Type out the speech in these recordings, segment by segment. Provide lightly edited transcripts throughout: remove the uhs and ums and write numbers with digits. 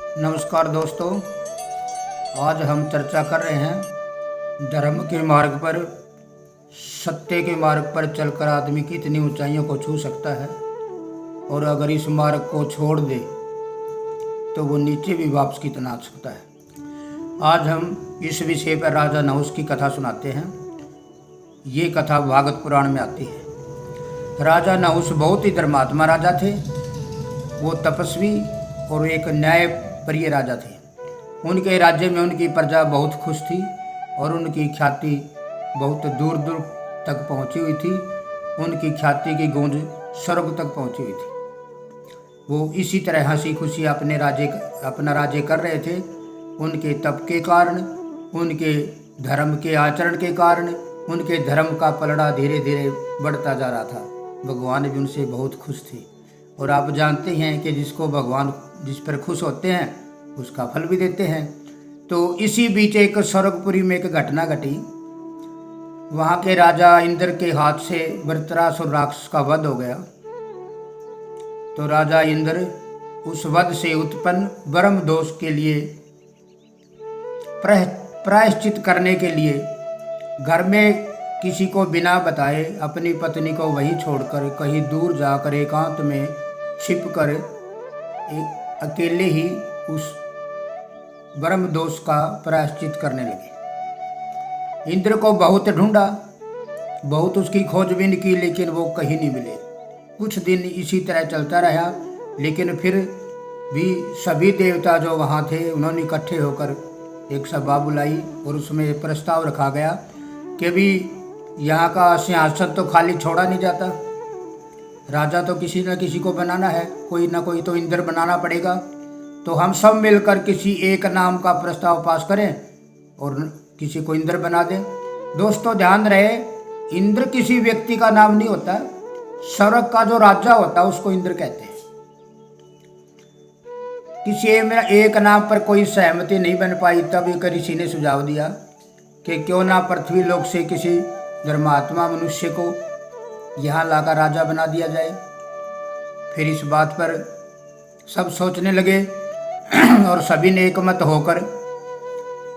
नमस्कार दोस्तों। आज हम चर्चा कर रहे हैं धर्म के मार्ग पर, सत्य के मार्ग पर चलकर आदमी कितनी ऊंचाइयों को छू सकता है और अगर इस मार्ग को छोड़ दे तो वो नीचे भी वापस कितना आ सकता है। आज हम इस विषय पर राजा नहुष की कथा सुनाते हैं। ये कथा भागवत पुराण में आती है। राजा नहुष बहुत ही धर्मात्मा राजा थे। वो तपस्वी और एक न्याय प्रिय राजा थे। उनके राज्य में उनकी प्रजा बहुत खुश थी और उनकी ख्याति बहुत दूर दूर तक पहुंची हुई थी। उनकी ख्याति की गूंज स्वर्ग तक पहुंची हुई थी। वो इसी तरह हंसी खुशी अपना राज्य कर रहे थे। उनके तप के कारण, उनके धर्म के आचरण के कारण, उनके धर्म का पलड़ा धीरे धीरे बढ़ता जा रहा था। भगवान भी उनसे बहुत खुश थे। और आप जानते हैं कि जिसको भगवान जिस पर खुश होते हैं उसका फल भी देते हैं। तो इसी बीच एक स्वर्गपुरी में एक घटना घटी। वहाँ के राजा इंद्र के हाथ से वृत्रासुर राक्षस का वध हो गया। तो राजा इंद्र उस वध से उत्पन्न ब्रह्म दोष के लिए प्रायश्चित करने के लिए घर में किसी को बिना बताए अपनी पत्नी को वहीं छोड़कर कहीं दूर जाकर एकांत में छिपकर अकेले ही उस ब्रह्म दोष का प्रायश्चित करने लगे। इंद्र को बहुत ढूंढा, बहुत उसकी खोजबीन की, लेकिन वो कहीं नहीं मिले। कुछ दिन इसी तरह चलता रहा, लेकिन फिर भी सभी देवता जो वहाँ थे उन्होंने इकट्ठे होकर एक सभा बुलाई और उसमें प्रस्ताव रखा गया कि भी यहाँ का सिंहासन तो खाली छोड़ा नहीं जाता। राजा तो किसी न किसी को बनाना है, कोई ना कोई तो इंद्र बनाना पड़ेगा। तो हम सब मिलकर किसी एक नाम का प्रस्ताव पास करें और किसी को इंद्र बना दें। दोस्तों ध्यान रहे, इंद्र किसी व्यक्ति का नाम नहीं होता। स्वर्ग का जो राजा होता है उसको इंद्र कहते हैं। किसी एक नाम पर कोई सहमति नहीं बन पाई, तब एक ऋषि ने सुझाव दिया कि क्यों ना पृथ्वी लोक से किसी धर्मात्मा मनुष्य को यहाँ लाकर राजा बना दिया जाए। फिर इस बात पर सब सोचने लगे और सभी ने एकमत होकर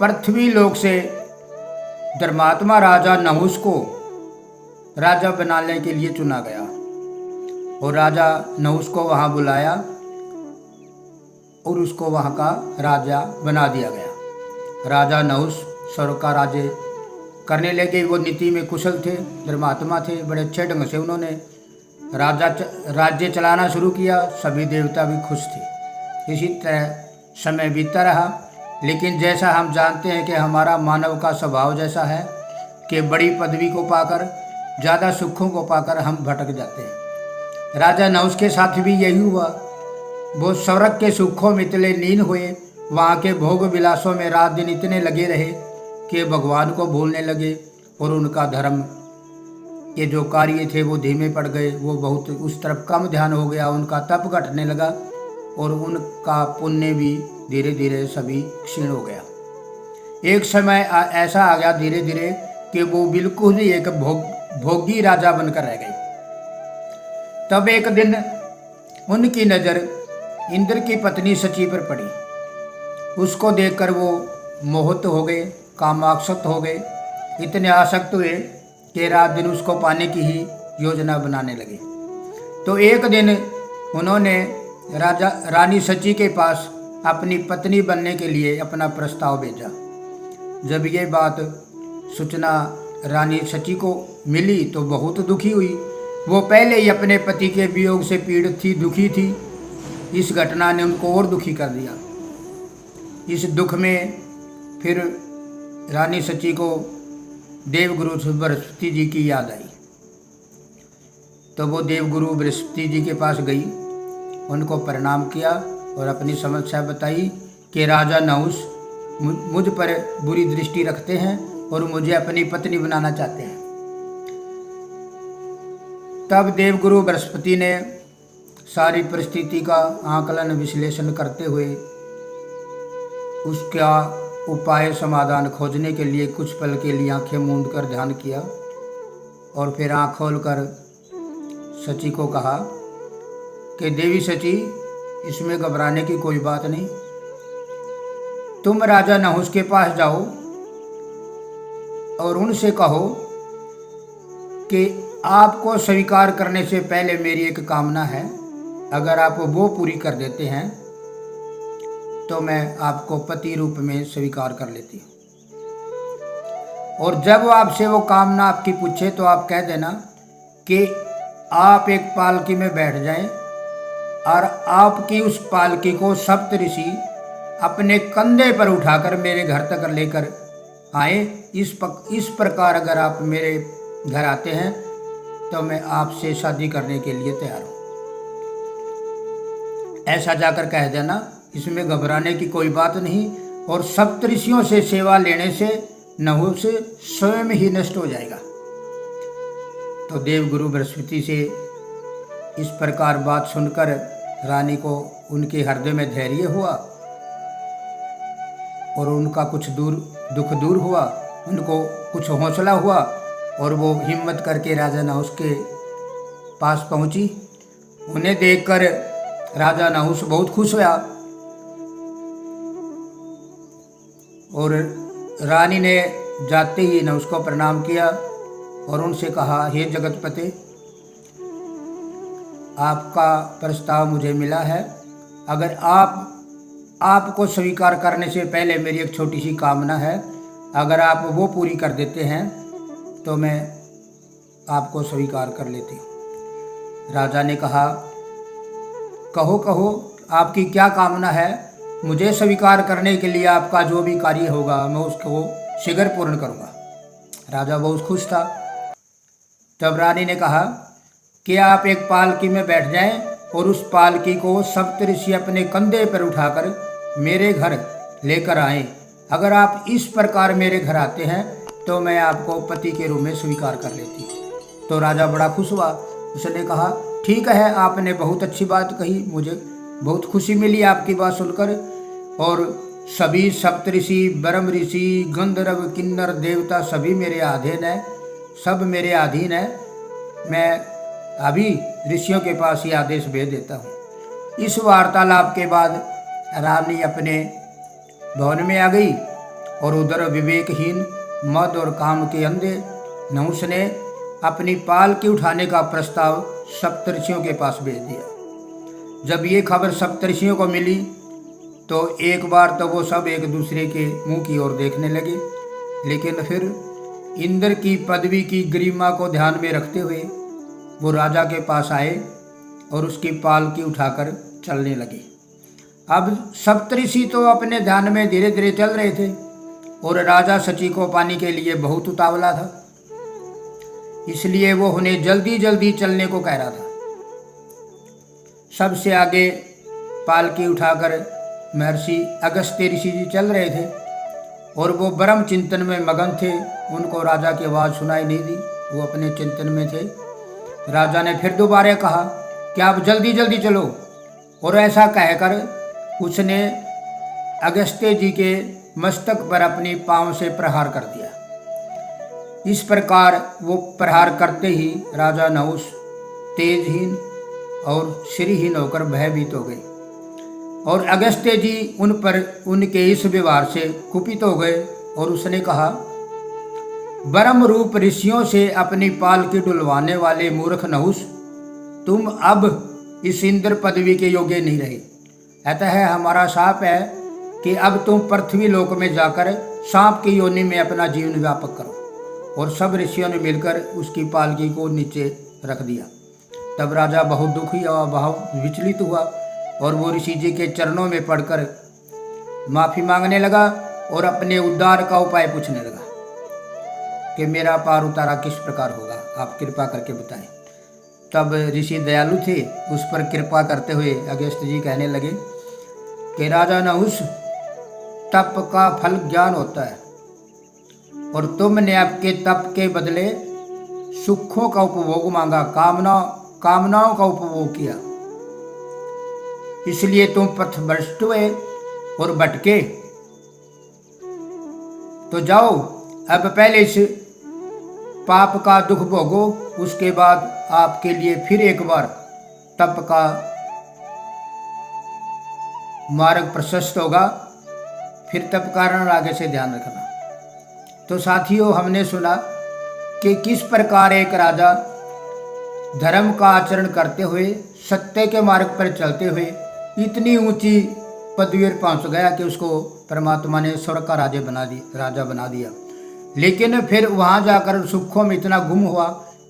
पृथ्वी लोक से धर्मात्मा राजा नहुष को राजा बनाने के लिए चुना गया और राजा नहुष को वहाँ बुलाया और उसको वहाँ का राजा बना दिया गया। राजा नहुष स्वर्ग का राज्य करने लगे। वो नीति में कुशल थे, धर्मात्मा थे। बड़े अच्छे ढंग से उन्होंने राज्य चलाना शुरू किया। सभी देवता भी खुश थे। इसी तरह समय बीतता रहा, लेकिन जैसा हम जानते हैं कि हमारा मानव का स्वभाव जैसा है कि बड़ी पदवी को पाकर, ज़्यादा सुखों को पाकर हम भटक जाते हैं। राजा नहुष के साथ भी यही हुआ। वो स्वर्ग के सुखों में इतने लीन हुए, वहाँ के भोग विलासों में रात दिन इतने लगे रहे कि भगवान को भूलने लगे और उनका धर्म के जो कार्य थे वो धीमे पड़ गए। वो बहुत उस तरफ कम ध्यान हो गया, उनका तप घटने लगा और उनका पुण्य भी धीरे धीरे सभी क्षीण हो गया। एक समय ऐसा आ गया धीरे धीरे कि वो बिल्कुल ही एक भोगी राजा बनकर रह गए। तब एक दिन उनकी नज़र इंद्र की पत्नी शची पर पड़ी। उसको देखकर वो मोहित हो गए, कामासक्त हो गए। इतने आसक्त हुए कि रात दिन उसको पाने की ही योजना बनाने लगे। तो एक दिन उन्होंने रानी शची के पास अपनी पत्नी बनने के लिए अपना प्रस्ताव भेजा। जब ये बात सूचना रानी शची को मिली तो बहुत दुखी हुई। वो पहले ही अपने पति के वियोग से पीड़ित थी, दुखी थी। इस घटना ने उनको और दुखी कर दिया। इस दुख में फिर रानी शची को देवगुरु बृहस्पति जी की याद आई। तो वो देवगुरु बृहस्पति जी के पास गई, उनको प्रणाम किया और अपनी समस्या बताई कि राजा नहुष मुझ पर बुरी दृष्टि रखते हैं और मुझे अपनी पत्नी बनाना चाहते हैं। तब देवगुरु बृहस्पति ने सारी परिस्थिति का आकलन विश्लेषण करते हुए उसका उपाय समाधान खोजने के लिए कुछ पल के लिए आंखें मूंद कर ध्यान किया और फिर आँख खोल कर शची को कहा कि देवी शची, इसमें घबराने की कोई बात नहीं। तुम राजा नहुस के पास जाओ और उनसे कहो कि आपको स्वीकार करने से पहले मेरी एक कामना है, अगर आप वो पूरी कर देते हैं तो मैं आपको पति रूप में स्वीकार कर लेती हूँ। और जब आपसे वो कामना आपकी पूछे तो आप कह देना कि आप एक पालकी में बैठ जाएं और आपकी उस पालकी को सप्तऋषि अपने कंधे पर उठाकर मेरे घर तक लेकर आए। इस प्रकार अगर आप मेरे घर आते हैं तो मैं आपसे शादी करने के लिए तैयार हूँ। ऐसा जाकर कह देना, इसमें घबराने की कोई बात नहीं। और सप्तऋषियों से सेवा लेने से नहुस स्वयं ही नष्ट हो जाएगा। तो देवगुरु बृहस्पति से इस प्रकार बात सुनकर रानी को उनके हृदय में धैर्य हुआ और उनका कुछ दुख दूर हुआ, उनको कुछ हौसला हुआ और वो हिम्मत करके राजा नहुस के पास पहुंची। उन्हें देखकर राजा नहुस बहुत खुश हुआ और रानी ने जाते ही नहुस को प्रणाम किया और उनसे कहा, हे जगतपते, आपका प्रस्ताव मुझे मिला है। अगर आपको स्वीकार करने से पहले मेरी एक छोटी सी कामना है, अगर आप वो पूरी कर देते हैं तो मैं आपको स्वीकार कर लेती हूँ। राजा ने कहा, कहो कहो आपकी क्या कामना है। मुझे स्वीकार करने के लिए आपका जो भी कार्य होगा मैं उसको शीघ्र पूर्ण करूँगा। राजा बहुत खुश था। तब रानी ने कहा कि आप एक पालकी में बैठ जाएं और उस पालकी को सप्तऋषि अपने कंधे पर उठाकर मेरे घर लेकर आएं। अगर आप इस प्रकार मेरे घर आते हैं तो मैं आपको पति के रूप में स्वीकार कर लेती हूँ। तो राजा बड़ा खुश हुआ। उसने कहा, ठीक है, आपने बहुत अच्छी बात कही, मुझे बहुत खुशी मिली आपकी बात सुनकर। और सभी सप्तऋषि, ब्रह्म ऋषि, गंधर्व, किन्नर, देवता सभी मेरे अधीन है, सब मेरे अधीन है। मैं अभी ऋषियों के पास ही आदेश भेज देता हूँ। इस वार्तालाप के बाद रानी अपने भवन में आ गई और उधर विवेकहीन, मद और काम के अंधे नहुस ने अपनी पालकी उठाने का प्रस्ताव सप्तऋषियों के पास भेज दिया। जब ये खबर सप्तऋषियों को मिली तो एक बार तो वो सब एक दूसरे के मुंह की ओर देखने लगे, लेकिन फिर इंद्र की पदवी की गरिमा को ध्यान में रखते हुए वो राजा के पास आए और उसकी पालकी उठाकर चलने लगे। अब सप्तऋषि तो अपने ध्यान में धीरे धीरे चल रहे थे और राजा सची को पाने के लिए बहुत उतावला था, इसलिए वो उन्हें जल्दी जल्दी चलने को कह रहा था। सबसे आगे पालकी उठाकर महर्षि अगस्त्य ऋषि जी चल रहे थे और वो ब्रह्म चिंतन में मगन थे। उनको राजा की आवाज़ सुनाई नहीं दी, वो अपने चिंतन में थे। राजा ने फिर दोबारा कहा कि आप जल्दी जल्दी चलो, और ऐसा कहकर उसने अगस्त्य जी के मस्तक पर अपनी पाँव से प्रहार कर दिया। इस प्रकार वो प्रहार करते ही राजा नहुस तेजहीन और श्रीहीन होकर भयभीत हो गए और अगस्त्य जी उन पर उनके इस व्यवहार से कुपित हो गए और उसने कहा, ब्रह्म रूप ऋषियों से अपनी पालकी डुलवाने वाले मूर्ख नहुस, तुम अब इस इंद्र पदवी के योग्य नहीं रहे। अतः हमारा शाप है कि अब तुम पृथ्वी लोक में जाकर सांप की योनि में अपना जीवन व्यापक करो। और सब ऋषियों ने मिलकर उसकी पालकी को नीचे रख दिया। तब राजा बहुत दुखी और बहुत विचलित हुआ और वो ऋषि जी के चरणों में पड़कर माफ़ी मांगने लगा और अपने उद्धार का उपाय पूछने लगा कि मेरा पार उतारा किस प्रकार होगा, आप कृपा करके बताएं। तब ऋषि दयालु थे, उस पर कृपा करते हुए अगस्त्य जी कहने लगे कि राजा नहुस, तप का फल ज्ञान होता है और तुमने आपके तप के बदले सुखों का उपभोग मांगा, कामनाओं का उपभोग किया, इसलिए तुम पथभ्रष्ट हुए और भटके। तो जाओ, अब पहले इस पाप का दुख भोगो, उसके बाद आपके लिए फिर एक बार तप का मार्ग प्रशस्त होगा, फिर तप कारण और आगे से ध्यान रखना। तो साथियों, हमने सुना कि किस प्रकार एक राजा धर्म का आचरण करते हुए, सत्य के मार्ग पर चलते हुए इतनी ऊंची पदवी पर पहुंच गया कि उसको परमात्मा ने स्वर्ग का राजा बना दिया। लेकिन फिर वहां जाकर सुखों में इतना गुम हुआ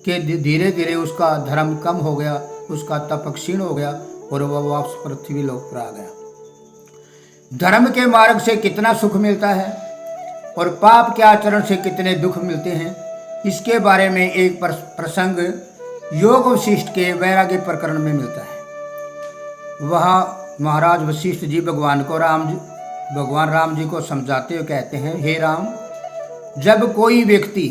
कि धीरे धीरे उसका धर्म कम हो गया, उसका तप क्षीण हो गया और वह वापस पृथ्वी लोक पर आ गया। धर्म के मार्ग से कितना सुख मिलता है और पाप के आचरण से कितने दुख मिलते हैं, इसके बारे में एक प्रसंग योग वशिष्ठ के वैराग्य प्रकरण में मिलता है। वह महाराज वशिष्ठ जी भगवान राम जी को समझाते हुए कहते हैं, हे राम, जब कोई व्यक्ति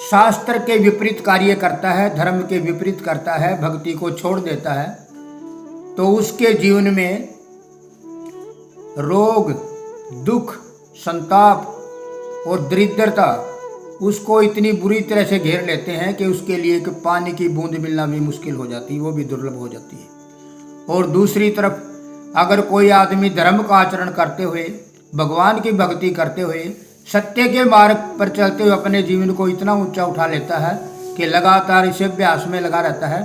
शास्त्र के विपरीत कार्य करता है, धर्म के विपरीत करता है, भक्ति को छोड़ देता है, तो उसके जीवन में रोग, दुख, संताप और दरिद्रता उसको इतनी बुरी तरह से घेर लेते हैं कि उसके लिए एक पानी की बूंद मिलना भी मुश्किल हो जाती है, वो भी दुर्लभ हो जाती है। और दूसरी तरफ अगर कोई आदमी धर्म का आचरण करते हुए, भगवान की भक्ति करते हुए, सत्य के मार्ग पर चलते हुए अपने जीवन को इतना ऊंचा उठा लेता है कि लगातार इस अभ्यास में लगा रहता है,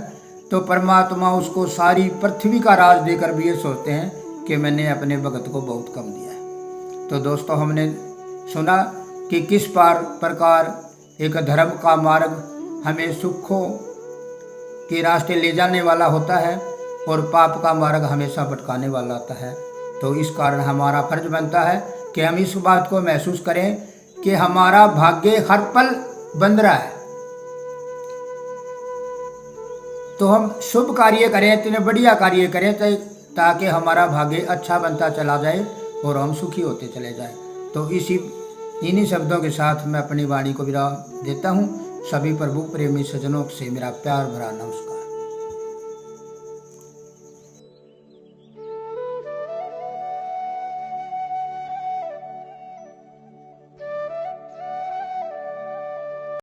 तो परमात्मा उसको सारी पृथ्वी का राज देकर भी ये सोचते हैं कि मैंने अपने भगत को बहुत कम दिया है। तो दोस्तों, हमने सुना कि किस प्रकार एक धर्म का मार्ग हमें सुखों के रास्ते ले जाने वाला होता है और पाप का मार्ग हमेशा भटकाने वाला होता है। तो इस कारण हमारा फर्ज बनता है कि हम इस बात को महसूस करें कि हमारा भाग्य हर पल बंध रहा है। तो हम शुभ कार्य करें, इतने बढ़िया कार्य करें ताकि हमारा भाग्य अच्छा बनता चला जाए और हम सुखी होते चले जाएं। तो इन्हीं शब्दों के साथ मैं अपनी वाणी को विराम देता हूँ। सभी प्रभु प्रेमी सज्जनों से मेरा प्यार भरा नमस्कार।